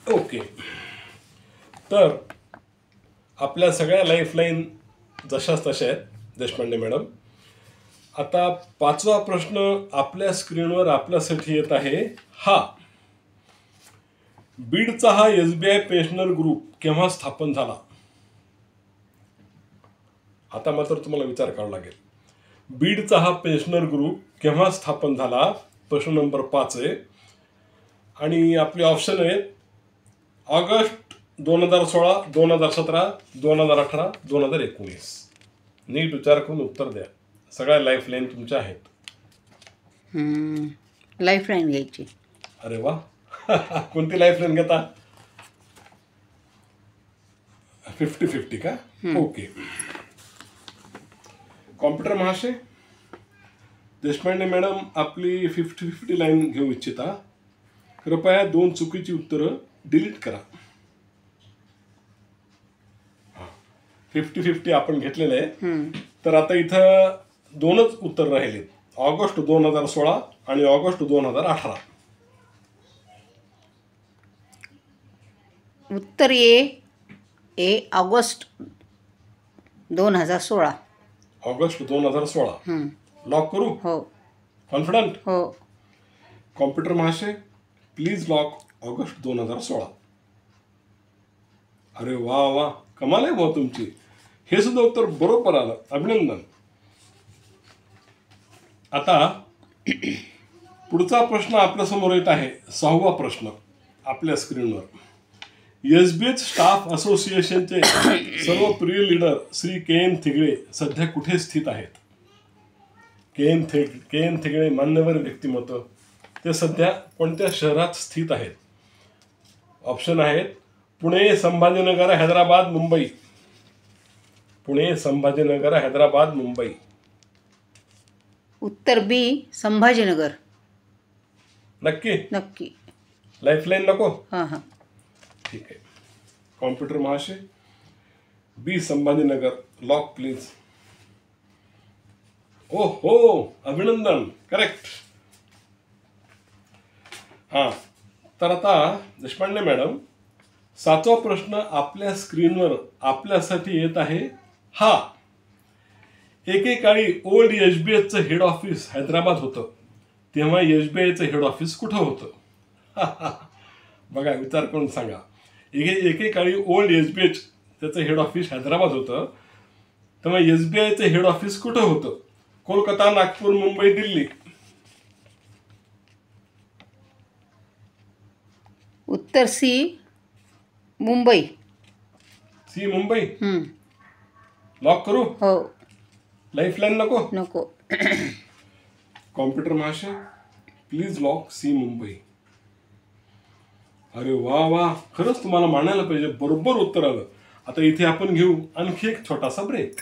Okay, तर आपल्या सगळ्या लाईफलाईन जशाच तशा आहेत देशपांडे मॅडम. आता 5वा प्रश्न आपल्या स्क्रीनवर आपल्यासाठी येत आहे. बीडचा हा SBI पेन्शनर ग्रुप केव्हा स्थापन झाला? आता मात्र तुम्हाला विचार करावा लागेल. बीडचा हा पेन्शनर ग्रुप केव्हा स्थापन झाला? प्रश्न नंबर 5 आहे. आणि आपले ऑप्शन आहेत ऑगस्ट 2016, 2017, 2018, 2019. नीट विचार करून उत्तर द्या. सगळ्या लाईफलाईन तुमच्या आहेत. लाईफलाईन घ्यायची. अरे वा. कोणती लाईफलाईन घेता? 50-50 का? ओके. कॉम्प्युटर महाशय, देशपांडे मॅडम आपली 50-50 लाईन घेऊ इच्छिता. कृपया 2 चुकीची उत्तरं डिलीट करा. 50-50 आपण घेतलेलं आहे. तर आता इथं 2च उत्तर राहिले, ऑगस्ट 2016 आणि ऑगस्ट 2018. उत्तर ए ऑगस्ट 2016. ऑगस्ट 2016 लॉक करू? हो. कॉन्फिडंट? हो. कॉम्प्युटर महाशय प्लीज लॉक ऑगस्ट 2016. अरे वा वा, कमाल आहे भाऊ तुमची. हे सुद्धा उत्तर बरोबर आलं, अभिनंदन. आता पुढचा प्रश्न आपल्यासमोर येत आहे. 6वा प्रश्न आपल्या स्क्रीनवर. SBI स्टाफ असोसिएशनचे सर्व प्रिय लीडर श्री KN थिगळे सध्या कुठे स्थित आहेत? KN थिगळे मान्यवर व्यक्तिमत्व, ते सध्या कोणत्या शहरात स्थित आहेत? ऑप्शन आहेत पुणे, संभाजीनगर, हैदराबाद, मुंबई. पुणे, संभाजीनगर, हैदराबाद, मुंबई. उत्तर B संभाजीनगर. नक्की? नक्की. लाईफलाईन नको? हां. ठीक आहे. कॉम्प्युटर महाशय B संभाजीनगर लॉक प्लीज. ओ हो, अभिनंदन, करेक्ट. तर आता देशपांडे मॅडम 7वा प्रश्न आपल्या स्क्रीनवर आपल्यासाठी येत आहे. एकेकाळी ओल्ड SBIचं हेड ऑफिस हैदराबाद होतं, तेव्हा SBIचं हेड ऑफिस कुठं होतं? बघा, विचार करून सांगा. एकेकाळी ओल्ड SBI त्याचं हेड ऑफिस हैदराबाद होतं, तेव्हा SBIचं हेड ऑफिस कुठं होतं? कोलकाता, नागपूर, मुंबई, दिल्ली. उत्तर C Mumbai. C Mumbai lock करू? हो. लाईफलाईन नको? नको. कॉम्प्युटर महाशय प्लीज लॉक C मुंबई. अरे वा वा, खरंच तुम्हाला मानायला पाहिजे, बरोबर उत्तर आलं. आता इथे आपण घेऊ आणखी एक छोटासा ब्रेक.